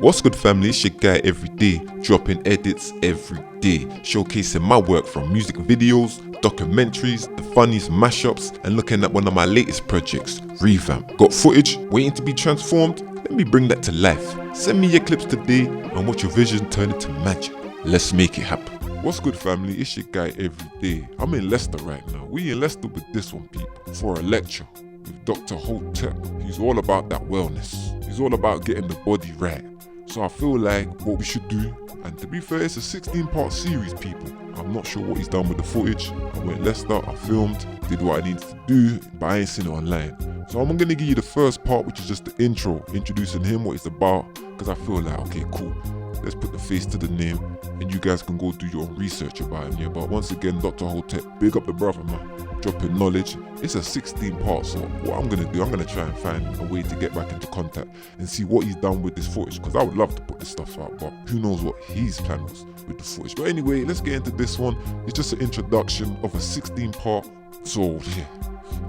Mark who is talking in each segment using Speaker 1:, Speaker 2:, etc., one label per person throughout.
Speaker 1: What's good, family? It's your guy every day, dropping edits every day, showcasing my work from music videos, documentaries, the funniest mashups, and looking at one of my latest projects, Revamp. Got footage waiting to be transformed? Let me bring that to life. Send me your clips today and watch your vision turn into magic. Let's make it happen. What's good, family? It's your guy every day. I'm in Leicester right now. We in Leicester with this one, people, for a lecture with Dr. Hotep. He's all about that wellness. He's all about getting the body right. So I feel like what we should do, and to be fair, it's a 16-part series, people. I'm not sure what he's done with the footage. I went Leicester, I filmed, did what I needed to do, but I ain't seen it online. So I'm gonna give you the first part, which is just the intro, introducing him, what he's about, because I feel like, okay, cool, let's put the face to the name, and you guys can go do your own research about him, yeah. But once again, Dr. Hotep, big up the brother, man. Dropping knowledge. It's a 16-part, so what I'm gonna do, I'm gonna try and find a way to get back into contact and see what he's done with this footage, because I would love to put this stuff out, but who knows what his plan was with the footage. But anyway, let's get into this one. It's just an introduction of a 16-part, so yeah,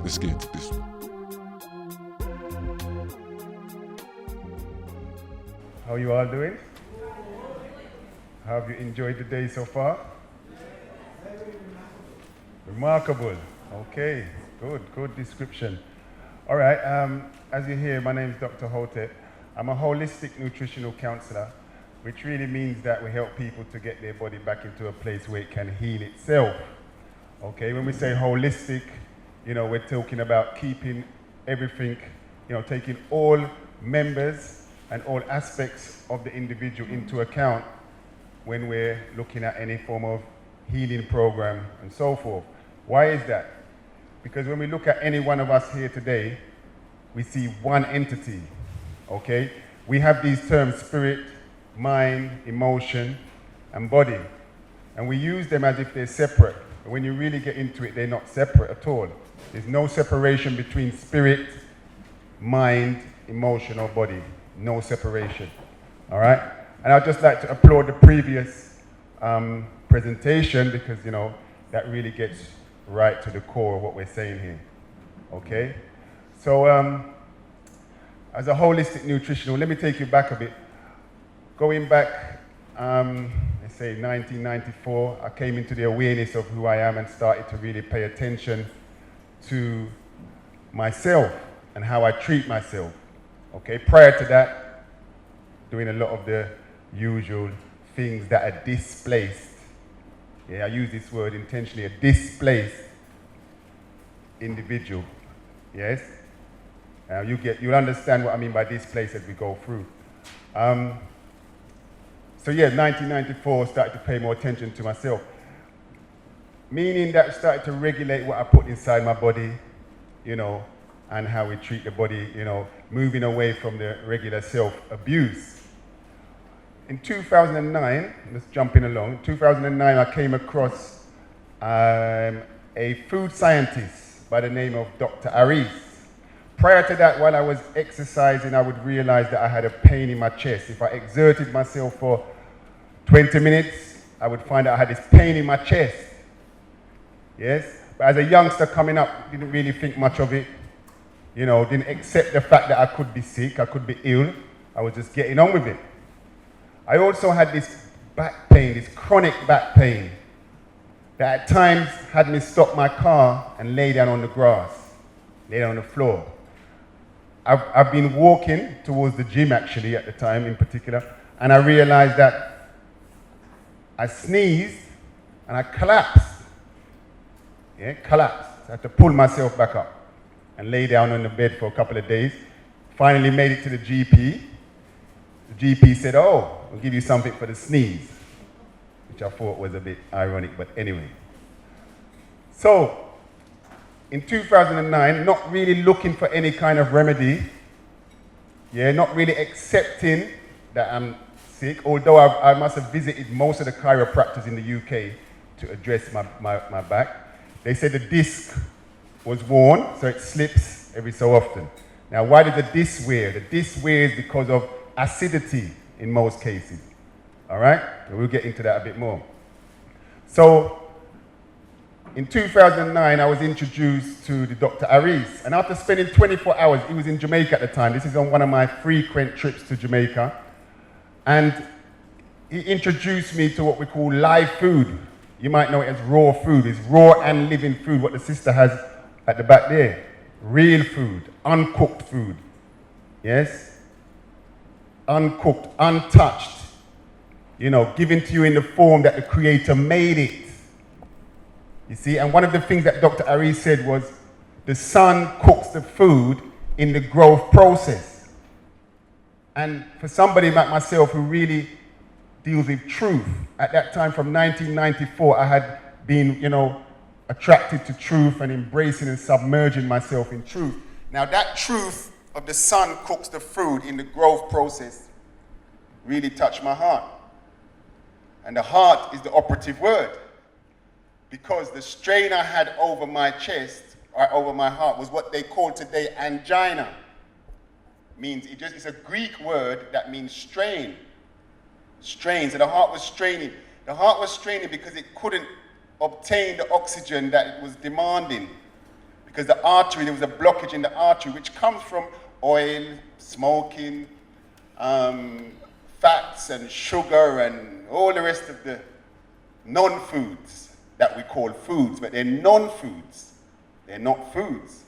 Speaker 1: let's get into this one.
Speaker 2: How you all doing? How have you enjoyed the day so far? Remarkable. Okay, good description. All right, as you hear, my name is Dr. Hotep. I'm a holistic nutritional counselor, which really means that we help people to get their body back into a place where it can heal itself. Okay, when we say holistic, we're talking about keeping everything, taking all members and all aspects of the individual into account when we're looking at any form of healing program and so forth. Why is that? Because when we look at any one of us here today, we see one entity, okay? We have these terms, spirit, mind, emotion, and body. And we use them as if they're separate. But when you really get into it, they're not separate at all. There's no separation between spirit, mind, emotion, or body. No separation, all right? And I'd just like to applaud the previous presentation because, that really gets right to the core of what we're saying here, okay? So, as a holistic nutritional, let me take you back a bit. Going back, let's say 1994, I came into the awareness of who I am and started to really pay attention to myself and how I treat myself, okay? Prior to that, doing a lot of the usual things that are displaced. Yeah, I use this word intentionally, a displaced individual, yes? You'll understand what I mean by displaced as we go through. So yeah, 1994, started to pay more attention to myself. Meaning that I started to regulate what I put inside my body, and how we treat the body, moving away from the regular self-abuse. In 2009, let's jump in along, 2009 I came across a food scientist by the name of Dr. Aris. Prior to that, while I was exercising, I would realize that I had a pain in my chest. If I exerted myself for 20 minutes, I would find out I had this pain in my chest. Yes? But as a youngster coming up, didn't really think much of it. Didn't accept the fact that I could be sick, I could be ill. I was just getting on with it. I also had this back pain, this chronic back pain, that at times had me stop my car and lay down on the grass, lay down on the floor. I've been walking towards the gym actually at the time in particular, and I realized that I sneezed and I collapsed. Yeah, collapsed. I had to pull myself back up and lay down on the bed for a couple of days. Finally made it to the GP. The GP said, "Oh, we'll give you something for the sneeze," which I thought was a bit ironic, but anyway. So, in 2009, not really looking for any kind of remedy, not really accepting that I'm sick, although I must have visited most of the chiropractors in the UK to address my back. They said the disc was worn, so it slips every so often. Now, why did the disc wear? The disc wears because of acidity in most cases, all right? We'll get into that a bit more. So, in 2009, I was introduced to the Dr. Aris, and after spending 24 hours, he was in Jamaica at the time. This is on one of my frequent trips to Jamaica. And he introduced me to what we call live food. You might know it as raw food. It's raw and living food, what the sister has at the back there. Real food, uncooked food. Yes? Uncooked, untouched. You know, given to you in the form that the Creator made it. You see, and one of the things that Dr. Ari said was, the sun cooks the food in the growth process. And for somebody like myself who really deals with truth, at that time from 1994, I had been, you know, attracted to truth and embracing and submerging myself in truth. Now that truth of the sun cooks the food in the growth process really touched my heart. And the heart is the operative word, because the strain I had over my chest, or over my heart, was what they call today angina. It's a Greek word that means strain. Strain. So the heart was straining. The heart was straining because it couldn't obtain the oxygen that it was demanding. Because the artery, there was a blockage in the artery, which comes from oil, smoking, fats and sugar and all the rest of the non-foods that we call foods, but they're non-foods. They're not foods.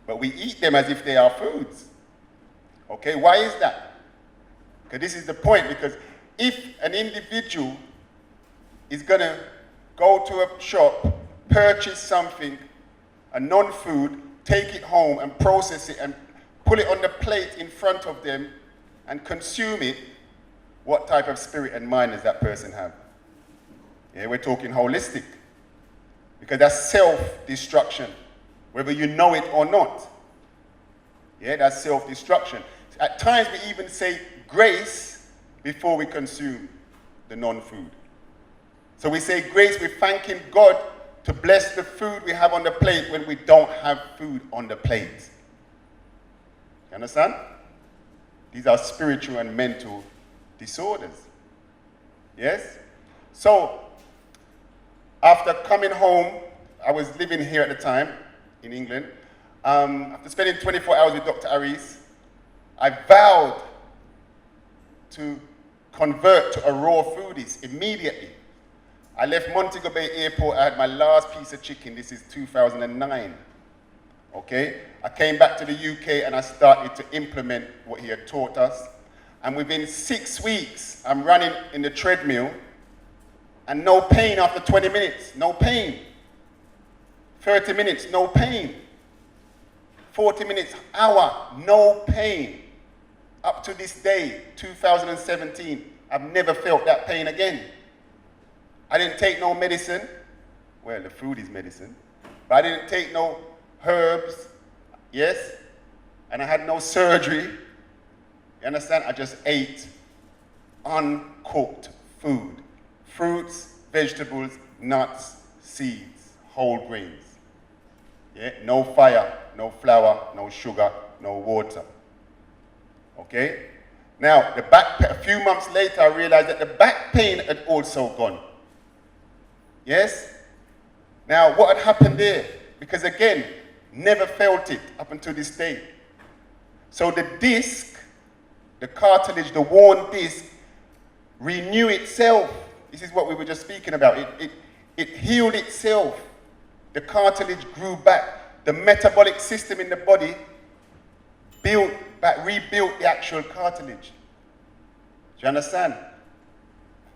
Speaker 2: But we eat them as if they are foods. Okay, why is that? Because this is the point, because if an individual is going to go to a shop, purchase something, a non-food, take it home and process it and put it on the plate in front of them and consume it, what type of spirit and mind does that person have? Yeah, we're talking holistic. Because that's self-destruction, whether you know it or not. Yeah, that's self-destruction. At times we even say grace before we consume the non-food. So we say grace, we're thanking God to bless the food we have on the plate when we don't have food on the plate. You understand? These are spiritual and mental disorders. Yes? So, after coming home, I was living here at the time in England. After spending 24 hours with Dr. Aris, I vowed to convert to a raw foodie immediately. I left Montego Bay Airport, I had my last piece of chicken. This is 2009. Okay? I came back to the UK and I started to implement what he had taught us. And within 6 weeks, I'm running in the treadmill and no pain after 20 minutes, no pain. 30 minutes, no pain. 40 minutes, hour, no pain. Up to this day, 2017, I've never felt that pain again. I didn't take no medicine. Well, the food is medicine. But I didn't take no herbs, yes? And I had no surgery. You understand? I just ate uncooked food. Fruits, vegetables, nuts, seeds, whole grains. Yeah? No fire, no flour, no sugar, no water. Okay? Now, a few months later, I realized that the back pain had also gone. Yes? Now, what had happened there? Because again, never felt it up until this day. So the disc, the cartilage, the worn disc, renew itself. This is what we were just speaking about. It healed itself. The cartilage grew back. The metabolic system in the body rebuilt the actual cartilage. Do you understand?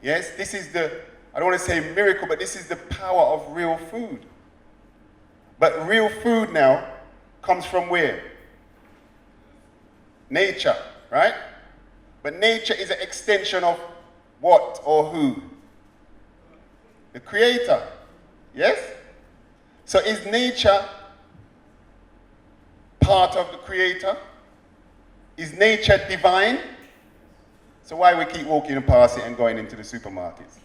Speaker 2: Yes, this is I don't want to say miracle, but this is the power of real food. But real food now comes from where? Nature, right? But nature is an extension of what or who? The Creator. Yes? So is nature part of the Creator? Is nature divine? So why we keep walking past it and going into the supermarkets?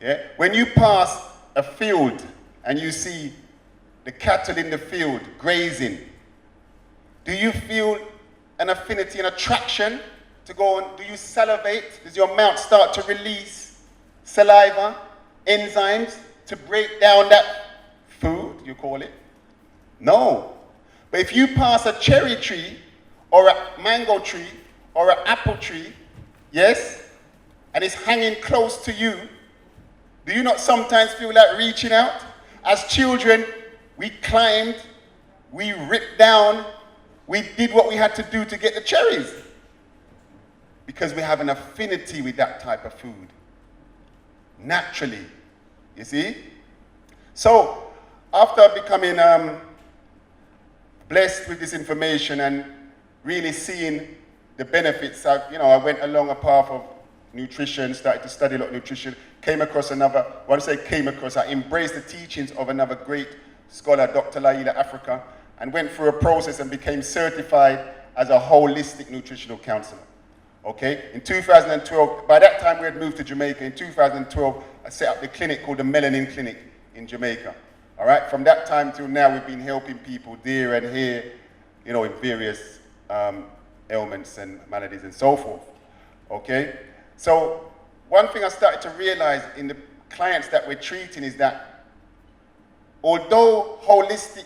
Speaker 2: Yeah? When you pass a field and you see the cattle in the field grazing, do you feel an affinity, an attraction to go on? Do you salivate? Does your mouth start to release saliva, enzymes to break down that food, you call it? No. But if you pass a cherry tree or a mango tree or an apple tree, yes, and it's hanging close to you, do you not sometimes feel like reaching out? As children, we climbed, we ripped down, we did what we had to do to get the cherries because we have an affinity with that type of food. Naturally, you see? So, after becoming blessed with this information and really seeing the benefits, I went along a path of nutrition, started to study a lot of nutrition, came across I embraced the teachings of another great scholar, Dr. Laila Africa, and went through a process and became certified as a holistic nutritional counselor. Okay, in 2012, by that time we had moved to Jamaica. In 2012, I set up the clinic called the Melanin Clinic in Jamaica. All right, from that time till now, we've been helping people there and here, in various ailments and maladies and so forth. Okay, so one thing I started to realize in the clients that we're treating is that although holistic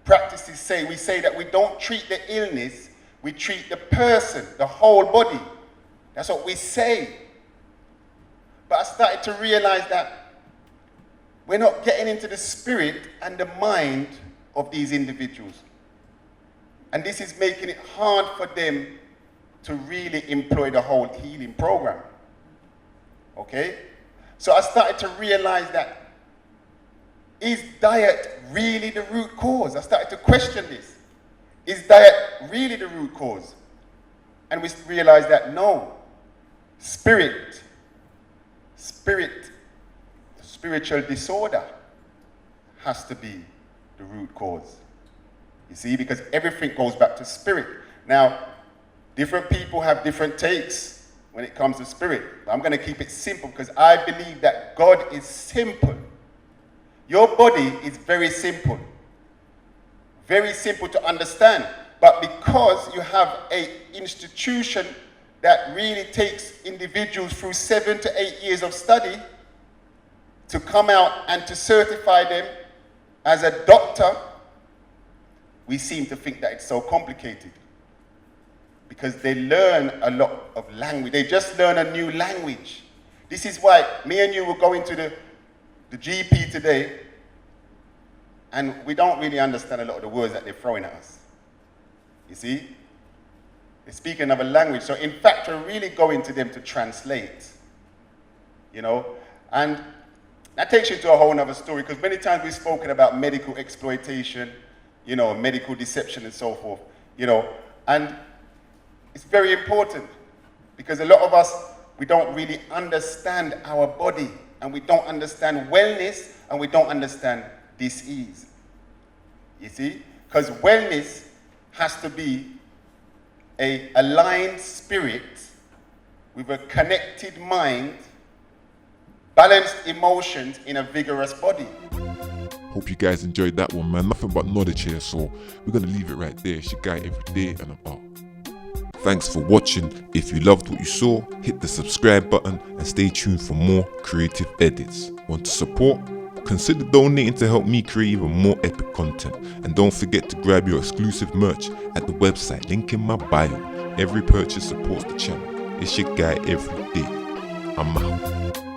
Speaker 2: practices say that we don't treat the illness, we treat the person, the whole body. That's what we say. But I started to realize that we're not getting into the spirit and the mind of these individuals. And this is making it hard for them to really employ the whole healing program. Okay? So I started to realize that, is diet really the root cause? I started to question this. Is diet really the root cause? And we realized that no, spiritual disorder has to be the root cause. You see, because everything goes back to spirit. Now, different people have different takes when it comes to spirit. I'm going to keep it simple because I believe that God is simple. Your body is very simple to understand. But because you have an institution that really takes individuals through 7 to 8 years of study to come out and to certify them as a doctor, we seem to think that it's so complicated. Because they learn a lot of language. They just learn a new language. This is why me and you were going to the GP today, and we don't really understand a lot of the words that they're throwing at us. You see? They speak another language. So in fact, we're really going to them to translate. And that takes you to a whole other story, because many times we've spoken about medical exploitation, medical deception and so forth, and it's very important because a lot of us, we don't really understand our body, and we don't understand wellness, and we don't understand disease. You see? Because wellness has to be an aligned spirit with a connected mind, balanced emotions in a vigorous body.
Speaker 1: Hope you guys enjoyed that one, man. Nothing but knowledge here, so we're gonna leave it right there. It's your guy every day, and I'm out. Thanks for watching. If you loved what you saw, hit the subscribe button and stay tuned for more creative edits. Want to support? Consider donating to help me create even more epic content. And don't forget to grab your exclusive merch at the website, link in my bio. Every purchase supports the channel. It's your guy every day. I'm out.